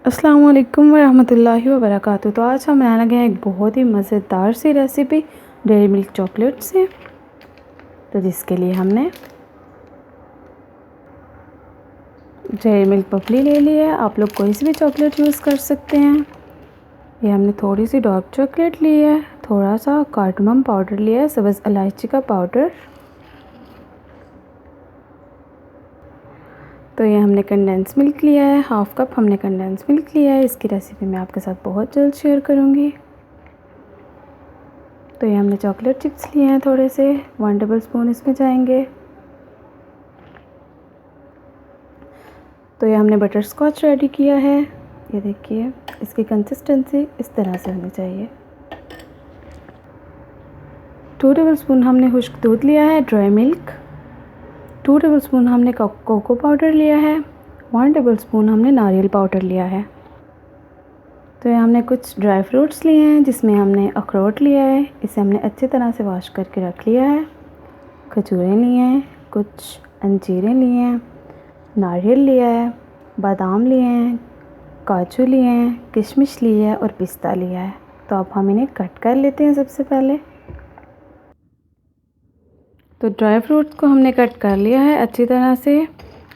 अस्सलाम वालेकुम वरहमतुल्लाहि वबरकातुहू। तो आज हम बनाने लगे हैं एक बहुत ही मज़ेदार सी रेसिपी डेयरी मिल्क चॉकलेट से। तो जिसके लिए हमने डेयरी मिल्क पपली ले ली है। आप लोग कोई सी भी चॉकलेट यूज़ कर सकते हैं। ये हमने थोड़ी सी डार्क चॉकलेट ली है, थोड़ा सा कार्डमम पाउडर लिया है, सब्ज़ इलायची का पाउडर। तो ये हमने कंडेंस मिल्क लिया है, हाफ़ कप हमने कंडेंस मिल्क लिया है। इसकी रेसिपी मैं आपके साथ बहुत जल्द शेयर करूँगी। तो ये हमने चॉकलेट चिप्स लिए हैं थोड़े से, 1 टेबल स्पून इसमें जाएंगे। तो ये हमने बटर स्कॉच रेडी किया है। ये देखिए, इसकी कंसिस्टेंसी इस तरह से होनी चाहिए। 2 टेबल स्पून हमने खुश्क दूध लिया है, ड्राई मिल्क। 2 टेबल स्पून हमने कोको पाउडर लिया है। 1 टेबल स्पून हमने नारियल पाउडर लिया है। तो ये हमने कुछ ड्राई फ्रूट्स लिए हैं, जिसमें हमने अखरोट लिया है, इसे हमने अच्छी तरह से वॉश करके रख लिया है। खजूरें लिए हैं, कुछ अंजीरें लिए हैं, नारियल लिया है, बादाम लिए हैं, काजू लिए हैं, किशमिश ली है और पिस्ता लिया है। तो अब हम इन्हें कट कर लेते हैं सबसे पहले। तो ड्राई फ्रूट्स को हमने कट कर लिया है अच्छी तरह से।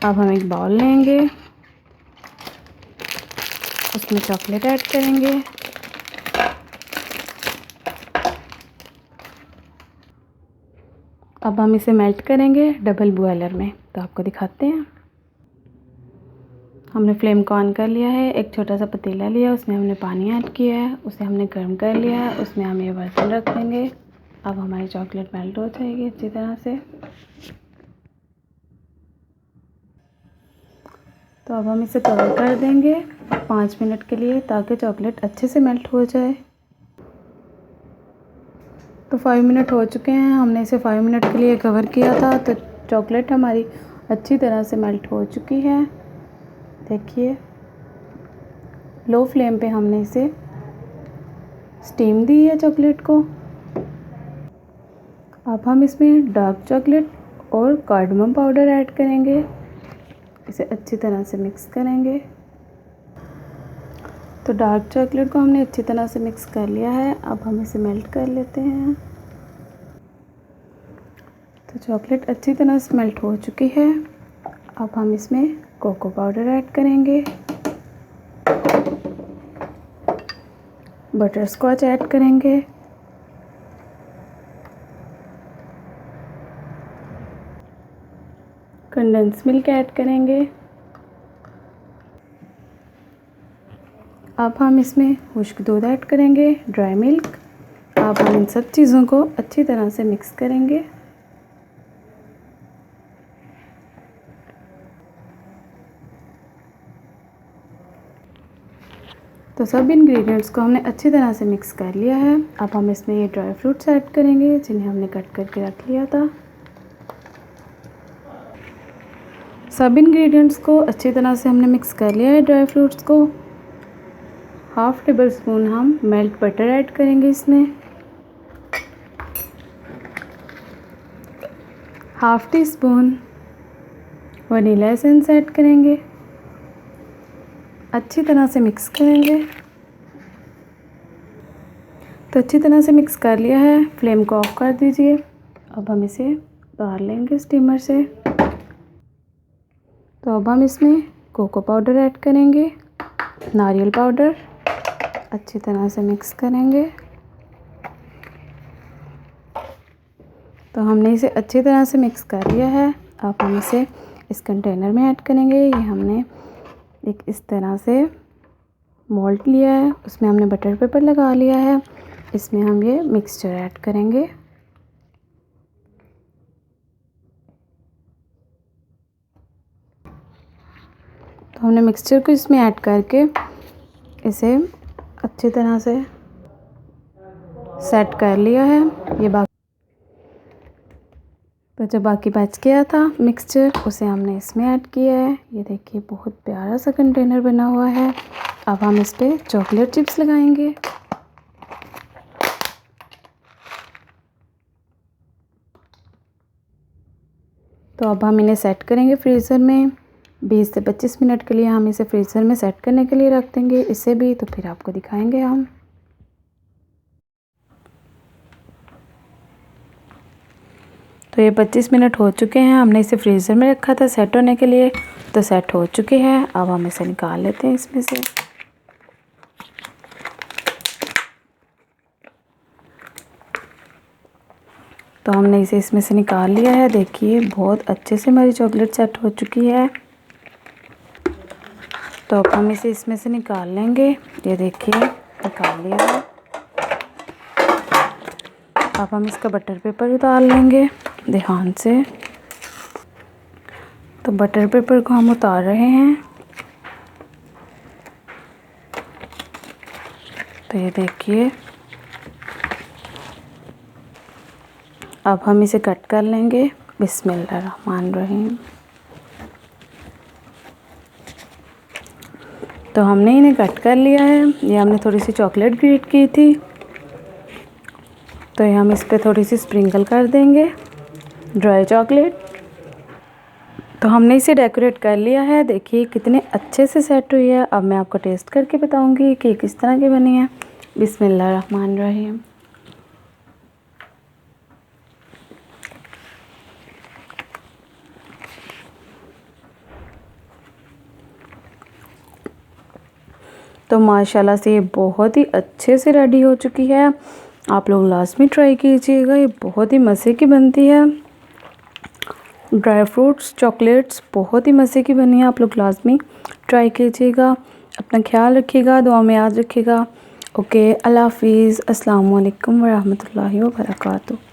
अब हम एक बाउल लेंगे, उसमें चॉकलेट ऐड करेंगे। अब हम इसे मेल्ट करेंगे डबल बॉयलर में। तो आपको दिखाते हैं। हमने फ्लेम को ऑन कर लिया है। एक छोटा सा पतीला लिया, उसमें हमने पानी ऐड किया है, उसे हमने गर्म कर लिया है। उसमें हम ये बर्तन रख देंगे। अब हमारी चॉकलेट मेल्ट हो जाएगी अच्छी तरह से। तो अब हम इसे कवर कर देंगे 5 मिनट के लिए, ताकि चॉकलेट अच्छे से मेल्ट हो जाए। तो 5 मिनट हो चुके हैं, हमने इसे 5 मिनट के लिए कवर किया था। तो चॉकलेट हमारी अच्छी तरह से मेल्ट हो चुकी है। देखिए, लो फ्लेम पे हमने इसे स्टीम दी है चॉकलेट को। अब हम इसमें डार्क चॉकलेट और कार्डमम पाउडर ऐड करेंगे। इसे अच्छी तरह से मिक्स करेंगे। तो डार्क चॉकलेट को हमने अच्छी तरह से मिक्स कर लिया है। अब हम इसे मेल्ट कर लेते हैं। तो चॉकलेट अच्छी तरह से मेल्ट हो चुकी है। अब हम इसमें कोको पाउडर ऐड करेंगे, बटर स्कॉच ऐड करेंगे, कंडेंस मिल्क ऐड करेंगे। अब हम इसमें खुश्क दूध ऐड करेंगे, ड्राई मिल्क। अब हम इन सब चीज़ों को अच्छी तरह से मिक्स करेंगे। तो सब इंग्रेडिएंट्स को हमने अच्छी तरह से मिक्स कर लिया है। अब हम इसमें ये ड्राई फ्रूट्स ऐड करेंगे, जिन्हें हमने कट करके रख लिया था। सब इंग्रेडिएंट्स को अच्छी तरह से हमने मिक्स कर लिया है। ड्राई फ्रूट्स को हाफ़ टेबल स्पून हम मेल्ट बटर ऐड करेंगे इसमें। Half tea spoon vanilla essence add करेंगे। अच्छी तरह से मिक्स करेंगे। तो अच्छी तरह से मिक्स कर लिया है, फ्लेम को ऑफ कर दीजिए। अब हम इसे उतार लेंगे स्टीमर से। तो अब हम इसमें कोको पाउडर ऐड करेंगे, नारियल पाउडर, अच्छी तरह से मिक्स करेंगे। तो हमने इसे अच्छी तरह से मिक्स कर लिया है। अब हम इसे इस कंटेनर में ऐड करेंगे। ये हमने एक इस तरह से मोल्ड लिया है, उसमें हमने बटर पेपर लगा लिया है। इसमें हम ये मिक्सचर ऐड करेंगे। तो हमने मिक्सचर को इसमें ऐड करके इसे अच्छी तरह से सेट कर लिया है। ये तो जो बाकी बच गया था मिक्सचर, उसे हमने इसमें ऐड किया है। ये देखिए, बहुत प्यारा सा कंटेनर बना हुआ है। अब हम इस पर चॉकलेट चिप्स लगाएंगे। तो अब हम इन्हें सेट करेंगे फ्रीज़र में 20 से 25 मिनट के लिए हम इसे फ्रीज़र में सेट करने के लिए रख देंगे। इसे भी तो फिर आपको दिखाएंगे हम। तो ये 25 मिनट हो चुके हैं, हमने इसे फ्रीज़र में रखा था सेट होने के लिए, तो सेट हो चुके हैं। अब हम इसे निकाल लेते हैं इसमें से। तो हमने इसे इसमें से निकाल लिया है। देखिए बहुत अच्छे से हमारी चॉकलेट सेट हो चुकी है। तो अब हम इसे इसमें से निकाल लेंगे। ये देखिए निकाल लिया है। अब हम इसका बटर पेपर उतार लेंगे ध्यान से। तो बटर पेपर को हम उतार रहे हैं। तो ये देखिए अब हम इसे कट कर लेंगे। बिस्मिल्लाहिर्रहमानिर्रहीम। तो हमने इन्हें कट कर लिया है। ये हमने थोड़ी सी चॉकलेट ग्रेट की थी, तो ये हम इस पर थोड़ी सी स्प्रिंकल कर देंगे ड्राई चॉकलेट। तो हमने इसे डेकोरेट कर लिया है। देखिए कितने अच्छे से सेट हुई है। अब मैं आपको टेस्ट करके बताऊंगी कि किस तरह की बनी है। बिस्मिल्लाहिर्रहमानिर्रहीम। तो माशाल्लाह से ये बहुत ही अच्छे से रेडी हो चुकी है। आप लोग लाजमी ट्राई कीजिएगा, ये बहुत ही मज़े की बनती है। ड्राई फ्रूट्स चॉकलेट्स बहुत ही मज़े की बनी है। आप लोग लाजमी ट्राई कीजिएगा। अपना ख्याल रखिएगा, दुआ में याद रखिएगा। ओके, अल्लाह हाफिज़। अस्सलाम वालेकुम व रहमतुल्लाहि व बरकातुहू।